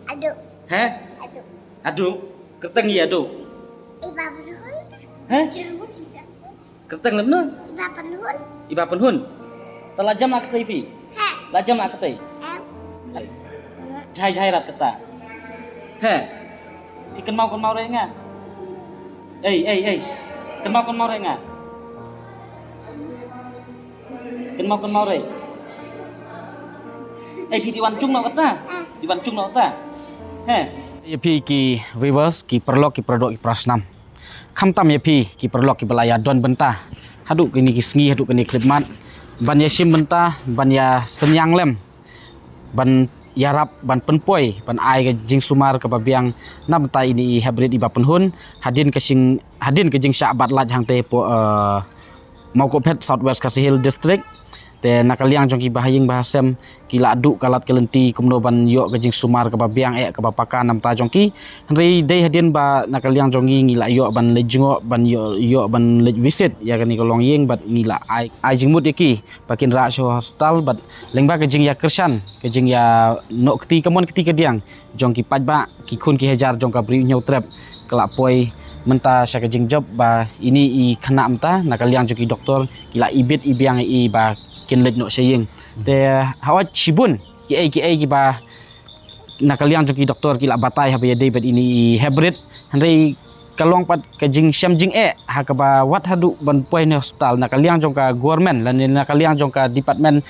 Aduk. Heh? Aduk. Aduk. Kerteng ya aduk. Iba penhun. Heh? Jeruk sida. Kerteng lemna. Iba penhun. Iba penhun. Telajam nak ketai pi. Ha. Lajam nak ketai. Em. Jai rat kata. Heh. Pi kan mau re nga. Ei. Kan mau re nga. Kan mau re. Pi di wan chung nak kata. Di wan chung nak kata. Heh. Ya pi ki viewers ki perlok ki perdok ki prasnam. Khamtam ya pi ki perlok ki belaya don bentah. Haduk kini ki sngi haduk kini klipmat. Ban ya sim bentah ban ya senyang lem. Ban yarap ban penpoi ban ai ke jing sumar ke babiang na bentah ini hybrid iba penhun hadin ke jing syabat laj hang te po mau ko pet Southwest Kasihil district te nakaliang jong ki bahaying bahasem kila aduk kalat kelenti kumno ban yok ke jing sumar ke babiang ke bapaka nam ta jong ki henry day hadin ba nakaliang jong ngila yok ban lejengok ban yok ban lej visit ya kani kolong yeng bat ngila ai jing mut yaki bakin ra show hospital bat lengba ke jing ya kersan ke jing ya nok keti kamon keti kediang jong ki pajba ki kun ki hajar jong ka bri nyau trap kelak poi menta sya ke jing job ba ini i khana mta nakaliang jong ki doktor kila ibit ibiang i ba kin lej no saying te hawat shibun ki ba nakaliang jong ki doktor kila batai habaya day bat ini hybrid henry kalong pat ke jing syam jing ha ka ba wat hadu ban poi ne hospital nakaliang jong ka government lan nakaliang jong ka department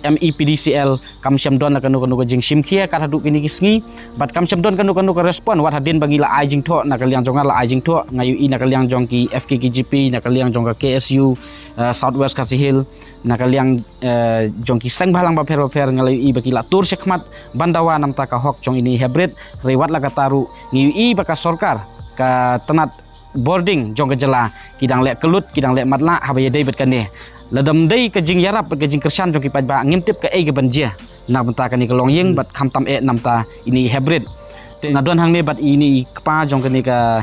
MEPDCL kam syam don kanu ke jing simkhia kat hadu kini kisngi bat kam syam don kanu ke respon wat hadin bangila ai jing tho nakaliang jong la ai jing tho ngayu i nakaliang jong ki FKKGP nakaliang jong ka KSU Southwest Kasihil nakaliang jong ki seng balang ba per ngalayu i bakila tur sekmat bandawa nam ta ka hok jong ini hybrid rewat la kataru ngayu i baka sorkar ka tenat boarding jong ke jela kidang lek kelut kidang lek matla habaya day bet kane ladam day ke jing yarap ke jing kersan jong ki pajba ngimtip ke ke banjia na benta kani ke longyeng bat khamtam namta ini hybrid te ngadon hang ne bat ini kpa jong kani ka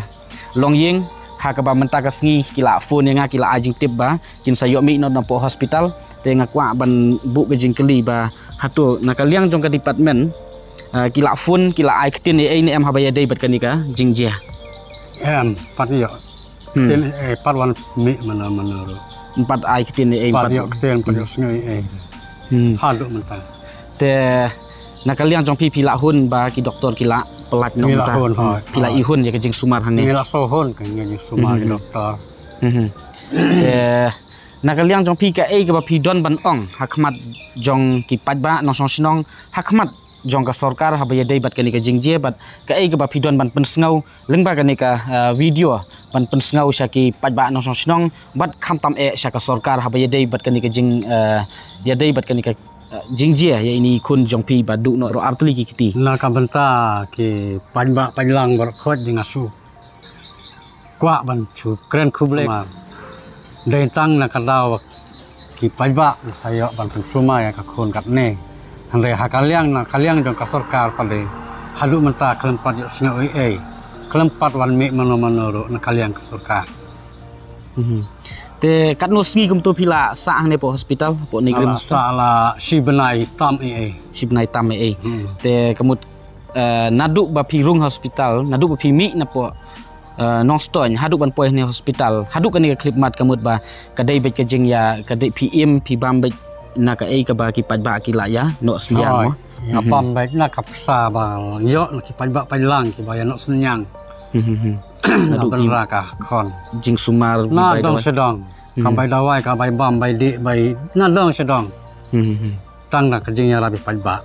longyeng ha ka ba menta ka sngi kila phone nga kila ajing tip ba kin sayok mi no po hospital te ngakwa ban bu ke jing keli ba hatu nakaliang jong ka department kila phone kila ai ktin ni em habaya day bat kani ka jing jia em pat yo tin pat wan mi mana ro empat ai ktin ni pat yo ktin pat yo sngai hadu menta te nakaliang jong pi la hun ba ki doktor kila pelat no ta pila ihun ya ke jing sumar hang ni ngila sohon ke jing sumar doktor te nakaliang jong pi ka ke ba pi don ban ong hakmat jong ki pajba no song sinong hakmat jong ka sorkar habaya day bat kani ka jingje bat ka ba pi don ban pensngau lengba kani ka video ban pensngau syaki pajba no song sinong bat khamtam sya ka sorkar habaya day bat kani ka jing ya day bat kani ka jingje ya ini kun jong pi badu no ro artli ki kiti na ka benta ki pajba pajlang bar khot jing asu kwa ban chu kren khuble dei tang na ka daw ki pajba sayo ban pensuma ya ka khon kat ne Andre hakaliang na kaliang jong ka sorkar pade hadu menta kelempat yo singa kelempat wan mi mano ro na kaliang ka sorkar te kat no sngi kum to pila sa ang ne po hospital po ni grim sa la sibenai tam sibnai tam te kemut naduk ba pi rung hospital naduk ba pi mi na po nong stoin haduk ban poih ni hospital haduk kan ni klip mat kemut ba kadai bet ke jing ya kadai PM pi bam bet na ka ka ba ki pajba ki la ya no sliang mo ngapam baik na kapsa ba yo na ki pajba pajlang ki ba ya no senyang na benra ka kon jing sumar na dong sedang ka bai dawai ka bai bam bai di bai na dong sedang tang na ka jing ya rabi pajba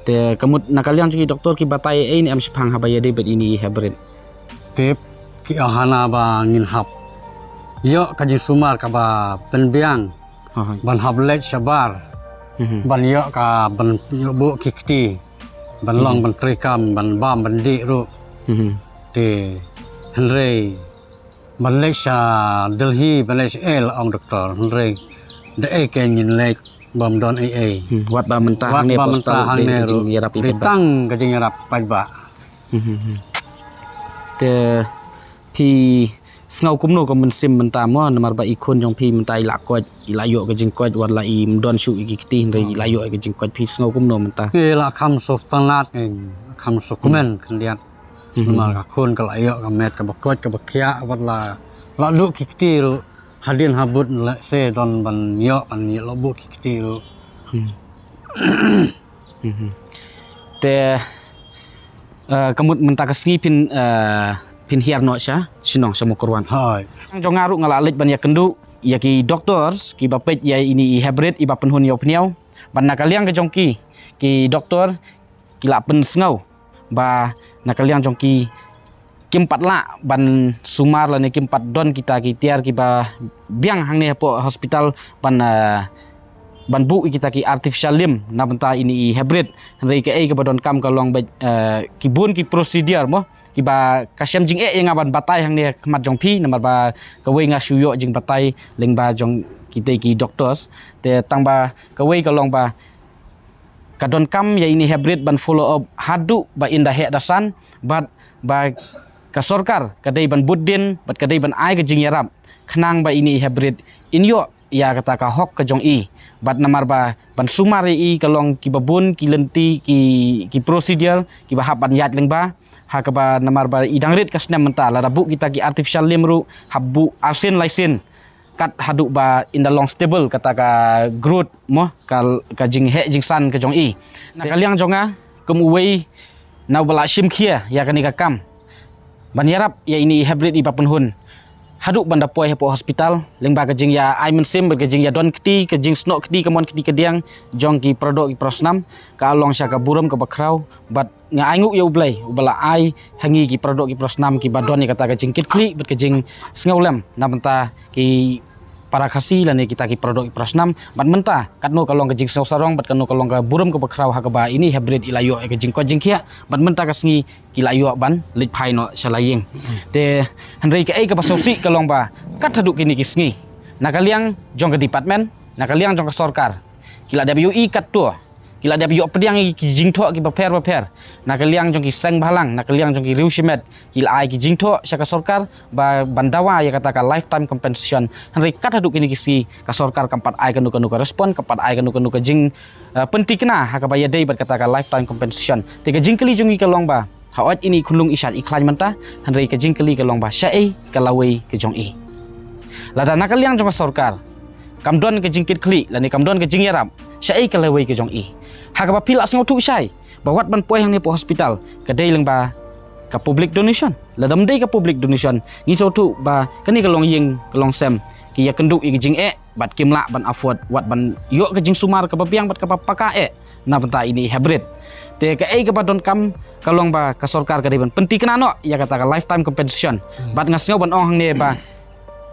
te kamut nakaliang ki doktor ki batai ni am sipang habaya de bet ini hybrid tip ki ahana ba ngin hap yo ka jing sumar ka ba penbiang ban hablet sabar ban yo ka ban yo bu kikti ban long ban trikam ban bam ban di ru te henry ban lesha delhi ban les el ong doktor henry de ke nyin lek bam don wat ba mentah ne postal de jing yarap pi tang ka jing yarap pajba te pi sengau kumno ko mensim mentamo namar ba ikon jong pi mentai la ko ilayo ke jingkot war la i mdon shu iki kiti ndai ilayo ke jingkot pi sengau kumno menta la kham so tanat kham so komen kan lihat mal ka khon ka layo ka met ka bakot ka bakhya wat la lu kikti ru hadin habut la se don ban yo an lo bu kikti ru te kamut menta ka sngi pin hiar no sya sinong samo korwan hai jong ngaru ngala alit ban ya kendu ya ki doctors ki bapet ya ini hybrid iba penhun yo pniau ban nakaliang ke jongki ki doktor ki la pen sngau ba nakaliang jongki kim pat la ban sumar la ne kim pat don kita ki tiar ki ba biang hang ne po hospital ban bu kita ki artificial limb na benta ini hybrid rei ke ke badon kam kalong ki bun ki procedure mo ki ba kasyam jing yang aban batai hang ne kemat jong pi namar ba kawei nga syuyo jing batai leng ba jong kita ki doctors te tang ba kawei kalong ba kadon kam ya ini hybrid ban follow up hadu ba indah he dasan ba ka sorkar kadai ban buddin bat kadai ban ai ke jing yarap khnang ba ini hybrid inyo ya kata ka hok ke jong i bat namar ba ban sumari i kalong ki babun ki lenti ki procedure ki ba haban yat leng ba ha ka ba namar ba idang rit kasna menta la rabu kita ki artificial limb ru habu arsen lysin kat hadu ba in the long stable kata ka growth mo ka jing he jing san ke jong i na kaliang jonga kemuwei na bala shim khia ya kani ka kam ban yarap ya ini hybrid iba penhun haduk banda poi hepo hospital lengba ke jing ya ai mensim ke jing ya don kti ke jing snok kti ke mon kti ke diang jong ki produk ki prosnam ka along sya ka burum ke bakrau bat nga aingu ya ublai ubala ai hangi ki produk ki prosnam ki badon ni kata ke jing kitli bet ke jing sngaulem na benta ki para khasi lane kita ki produk ki prosnam bat menta katno kalong ke jing sarong bat kanu kalong ka burum ke bakrau ha ka ba ini hybrid ilayo ke jing ko jing khia bat menta ka sngi ki layo ban lit phai no salayeng te hanrei ke ka basosi kalong ba kat haduk kini ki sngi nakaliang jong ke department nakaliang jong ke sorkar kila WI kat tu kila WI pediang ki jing tho ki baper nakaliang jong ki seng balang nakaliang jong ki riusimet kila ai ki jing tho sya ka sorkar ba bandawa ya kata ka lifetime compensation hanrei kat haduk kini ki sngi ka sorkar kampat ai kanu ka respon kampat ai kanu ka jing penti kena ha ka ba ya dei bat kata ka lifetime compensation te ka jing kali jong ki kalong ba hawat ini khulung isat iklan menta hanrei ka jing kali kalong ba syai kalawei ke jong i lada nakaliang jong sorkar kamdon ke jing kit kli lani kamdon ke jing yarap syai kalawei ke jong i ha ka ba pil asngo tu syai bawat ban poi hang ne po hospital ka dei leng ba ka public donation ladam dei ka public donation ngi so tu ba kani kalong yeng kalong sem ki ya kenduk i jing bat kimla ban afford wat ban yo ke jing sumar ka babiang bat ka paka na benta ini hybrid te ka ka badon kam kalong ba ka sorkar ka dei ban penti kena no ya kata ka lifetime compensation bat ngasngo ban ong hang ne ba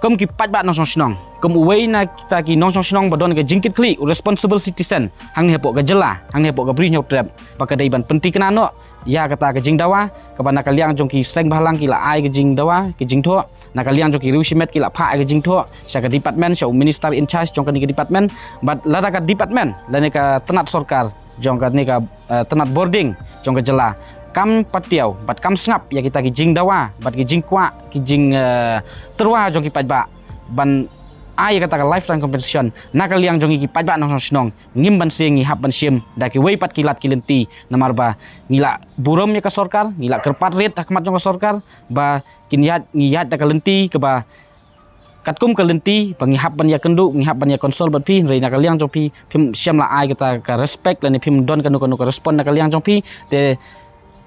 kum ki pat ba nong snong kum uwei na kita ki nong snong badon ke jingkit kli responsible citizen hang ne po ka jela hang ne po ka bri nyok trap ba ka dei ban penti kena no ya kata ka jing dawa ka ban nakaliang jong ki seng balang ki la ai ke jing dawa ke jing tho nakaliang jong ki riusimet ki la pha ke jing tho sya ka department sya minister in charge jong ka ni ke department bat lada ka department lane ka tenat sorkar jong ka ni ka tenat boarding jong ka jela kam patiau bat kam sngap ya kita ki jing dawa bat ki jing kwa ki jing terwa jong ki pajba ban ai kata ka lifetime compensation nakaliang jong ki pajba nong snong ngim ban singi hap ban sim da ki wei pat kilat kilenti namar ba ngila burum ya ka sorkar ngila kerpat rit hakmat jong ka sorkar ba kinyat ngiyat da ka lenti ke ba katkum ka lenti pangihap ban ya kendu ngihap ban ya konsol bat pi rei nakaliang jong pi phim siam la ai kata ka respect lani phim don kanu ka respond nakaliang jong pi te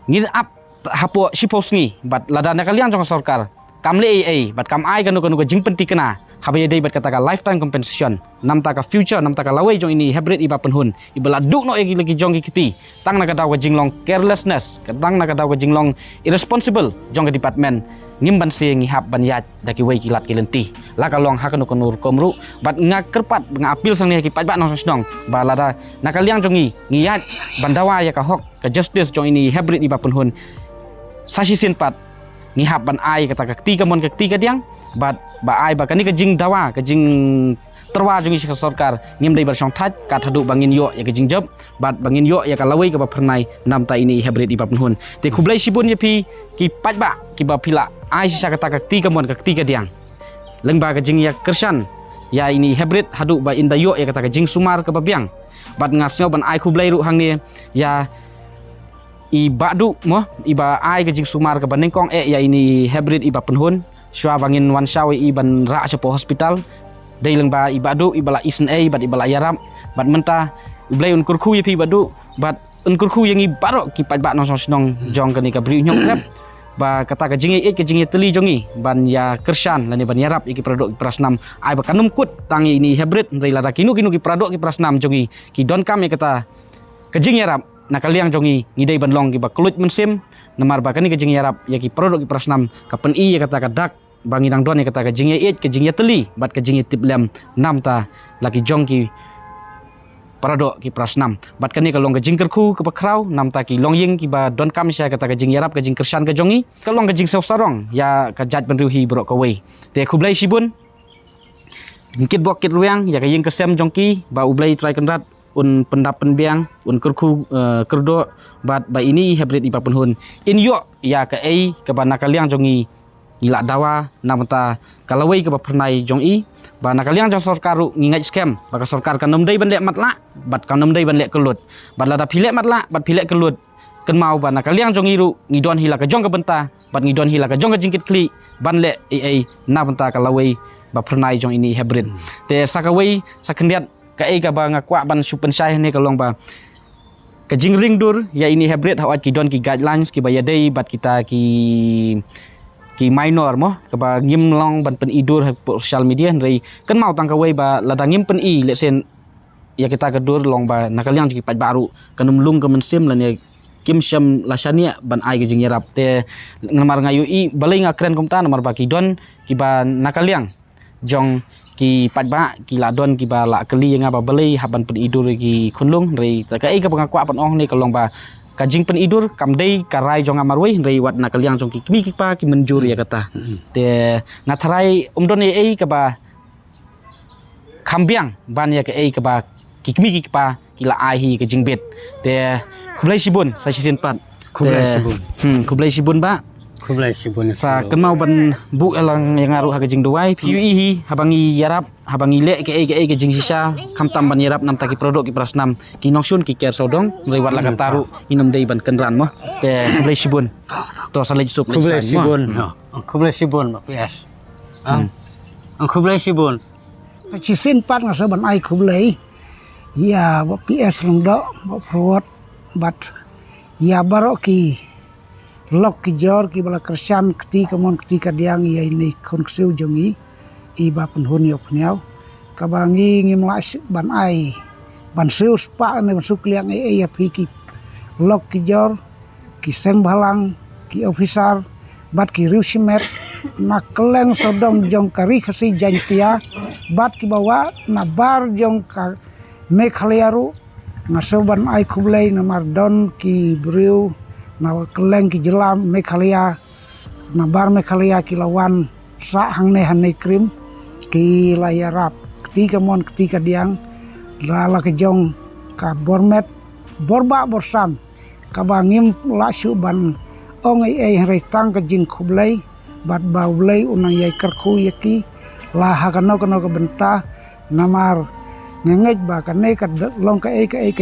ngin ap hapo siposngi bat lada nakaliang jong sorkar kamle bat kam ai kanu ka jing penti kena habaya dei bat kata ka lifetime compensation nam ta ka future nam ta ka lawai jong ini hybrid iba penhun ibala duk no lagi jong ki kiti tang na ka daw ka jinglong carelessness kadang na ka daw ka jinglong irresponsible jong ka department ngim ban se ngihap ban yat daki wei kilat kilenti la kalong hakanu kanur komru bat ngakerpat ngapil sang ne ki pajba nong snong ba lada nakaliang jongi ngiyat bandawa ya ka hok ka justice jong ini hybrid iba penhun sasi sinpat ngihap ban ai kata ka kti ka mon ka kti ka diang bat ba ai ba kani ka jing dawa ka jing terwa jongi ka sorkar ngim dei bar song that ka thadu bangin yo ya ka jing job bat bangin yo ya ka lawai ka ba pernai nam ta ini hybrid iba penhun te khublai sibun ye pi ki pajba ki ba pila ai sisa kata kakti kamon kakti kadiang lengba ka jing ya kersan ya ini hybrid hadu ba indayo ya kata ka jing sumar ka babiang bat ngasnyo ban ai khublai ru hang ni ya i badu mo iba ai ka jing sumar ka banengkong ya ini hybrid iba penhun syua bangin wan syawi iban ra sepo hospital dai lengba ibadu ibala isen bat ibala yaram bat menta blai un kurku ya pi badu bat un kurku yang ibarok ki pat ba nong snong jong ka ni ka bri nyok rep ba kata ka jingi ke jingi teli jongi ban ya kersan lani ban yarap iki produk prasnam ai ba kanum kut tangi ini hybrid ndai lada kinu ki produk ki prasnam jongi ki don kam ya kata ka jingi yarap nakaliang jongi ngidai ban long ki ba kulut mensim namar ba kani ka jingi yarap ya ki produk ki prasnam ka pen i ya kata ka dak bangi dang don ya kata ka jingi ke jingi teli bat ka jingi tip lem nam ta laki jong ki paradok ki prasnam bat kani kalong ka jing kerku ke bakrau nam ta ki long ying ki ba don kam sya kata ka jing yarap ka jing kersan ka jongi kalong ka jing sarong ya ka jat ban ruhi brok ka wei te khublai sibun ngkit bok kit ruang ya ka ying kesem jongki ba ublai try kenrat un pendap penbiang un kerku kerdo bat ba ini hybrid ipa penhun in yo ya ka ei ka ba nakaliang jongi ila dawa nam ta kalawei ka ba pernai jongi ba nakaliang jong sorkaru ngingai scam baka sorkar kanom dei ban lek matla bat kanom dei ban lek kelut bat lada pilek matla bat pilek kelut ken mau ba nakaliang jong iru ngidon hila ka jong ka benta bat ngidon hila ka jong ka jingkit kli ban lek ai na benta kalawei ba pernai jong ini hybrid te sakawei sakendiat ka ai ka ba ngakwa ban supen sai ne kalong ba ka jing ring dur ya ini hybrid hawat ki don ki guidelines ki ba ya dei bat kita ki minor mo kaba ngim long ban pen idur social media rei kan mau tang kawai ba lada ngim pen i lesen ya kita kedur long ba nakaliang ki pat baru kanum lung kemen sim lan ya kim syam lasania ban ai gijing yarap te ngamar ngayu i balai ngakren komta namar ba ki don ki ba nakaliang jong ki pat ba ki la don ki ba la keli nga ba balai haban pen idur ki khunlung rei ta kai ka pangakwa pan ong ni kalong ba kajing pen idur kamdei karai jong amarwei rei wat nakaliang jong ki kimi ki pa ki menjur ya kata te ngatharai umdon ei ka ba kambiang ban ya ke ei ka ba ki kimi ki pa ki la ai hi ke jing bet te khublai sibun sa sisin pat khublai sibun ba khublai sibun sa kenmau ban bu elang yang ngaru ha ke jing duai piu hi habangi yarap habangi le ke ei ke jing sisa kamtam ban yarap nam taki produk ki prasnam ki nongsun ki ker sodong rewat la taru inum dei ban kenran mo te khublai sibun to salai sup khublai sibun ma ps khublai sibun chisin pat nga sa ban ai khublai ya ba ps long do ba prot bat ya barok ki lok ki jor ki bala kersan kti kamon kti kadiang ya ini konksiu jongi iba penhun yo pnyau kabangi ngimla ban ai ban siu spa ne ban sukliang ya pi ki lok ki jor ki seng balang ki officer bat ki riusimet na keleng sodong jong kari khasi jantia bat ki bawa na bar jong ka mekhaliaru ngaso ban ai khublai na mardon ki briu na keleng ki jelam mekhalia na bar mekhalia ki lawan sa hang ne hanai krim ki layarap ketika mon ketika diang lala ke jong ka bormet borba borsan ka bangim lasu ban ong ai retang ke jing khublai bat baulai unang yai kerku yaki la hakano kano ke benta namar ngengej ba kane ka long ka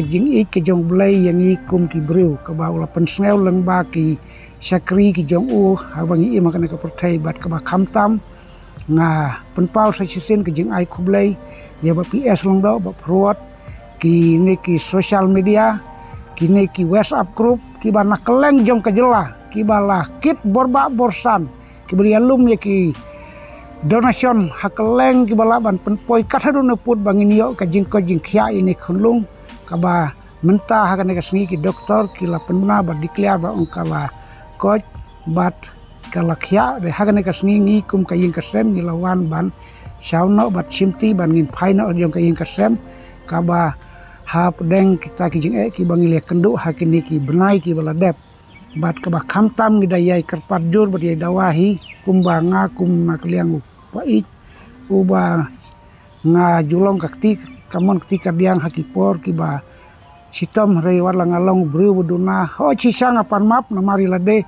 jing ke jong blai yang i kum ki briu ka ba ula pensneu leng ba ki sakri ki jong u habangi i makane ka pertai bat ka ba khamtam nga penpau sa sisin ke jing ai khublai ya ba ps long do ba prot ki ne ki social media ki ne ki whatsapp group ki ba nakeleng jong ka jela ki ba la kit borba borsan ki beri alum ya ki donation hakeleng ki balaban penpoi kathadu neput bangin yo ka jing khia ini khunlung ka ba menta hakane ka sngi ki doktor ki la penna ba declare ba ongkala coach bat kala khia de hakane ka sngi ngi kum ka yin ka sem ni lawan ban sauno bat simti ban ngin phaina odiong ka yin ka sem ka ba ha pedeng kita ki jing ki bangile kendu hakini ki benai ki bala dep bat ka ba khamtam ngi dayai kerpat jur bat yai dawahi kumbanga kum nakliang pait uba nga julong kakti kamon kti kadiang hakipor kiba sitom rewar langalong bru buduna ho cisang apan map namari lade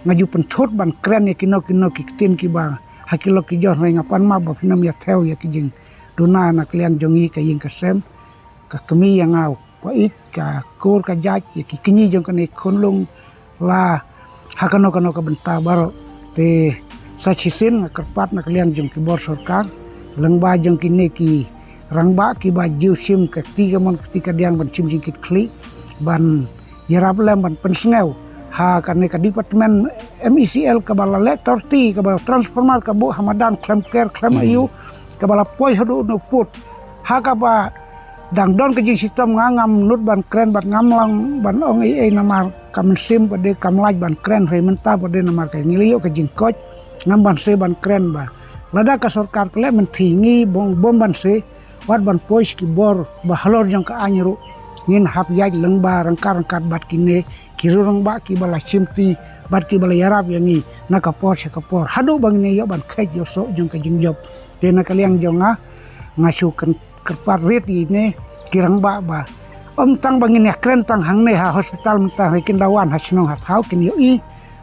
ngaju penthut ban kren ya kino kitin ki ba hakilo ki jor ngapan ma ba pinam ya theo ya ki jing duna na kliang jongi ka ying kasem ka kemi yang au pa ik ka kur ka jaj ya ki kinyi jong ka ne khonlung la hakano ka benta baro te sachisin kerpat na kliang jong ki bor sarkar lengba jong ki ne ki rangba ki ba jiu sim ka ti ka mon ti ka diang ban sim jing kit kli ban yarap lem ban pensneu ha karena ke departemen MECL ke bala letorti ke bala transformer ke bu hamadan klem care klem ayu ke bala poi hadu no put ha ka ba dang don ke jing sistem ngangam nut ban kren ban ngamlang ban ong ai namar kam sim pada kam laj ban kren rementa pada namar ke ngilio ke jing coach ngam ban se ban kren ba lada ka sarkar kle mentingi bom ban se wat ban poi ki bor ba halor jang ka anyru ngin hap yaj lengba rangkar bat kine kirurang ba ki bala simti bat ki bala yarab yangi na kapor se kapor hadu bang ne yo ban khai yo so jong ka jing job te na kaliang jonga ngasu kerpat rit ini kirang ba om tang bangin ya kren tang hang ne ha hospital mentah rekin lawan ha sinong ha thau kin yo i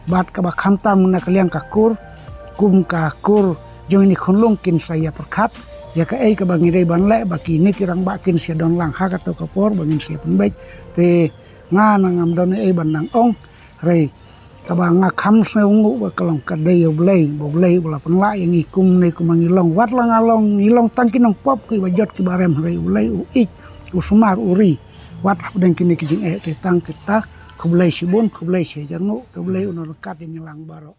bat ka ba kham tam na kaliang ka kur kum ka kur jong ini khunlung kin saya perkat ya ka ai ka bangi dei ban le ba ki ni kirang ba kin sia don lang ha ka to kapor bangin sia penbek te nga nangam don ai ban nang ong rei ka ba nga kham se ngu ba kalong ka dei bo lei bala pen la yang ikum nei kumangi long wat lang along ilong tangkin nong pop ki ba jot ki barem rei ulei u ik u sumar uri wat den kini ki jing te tang kita kublai sibun kublai se jangu kublai uno rekat yang lang baro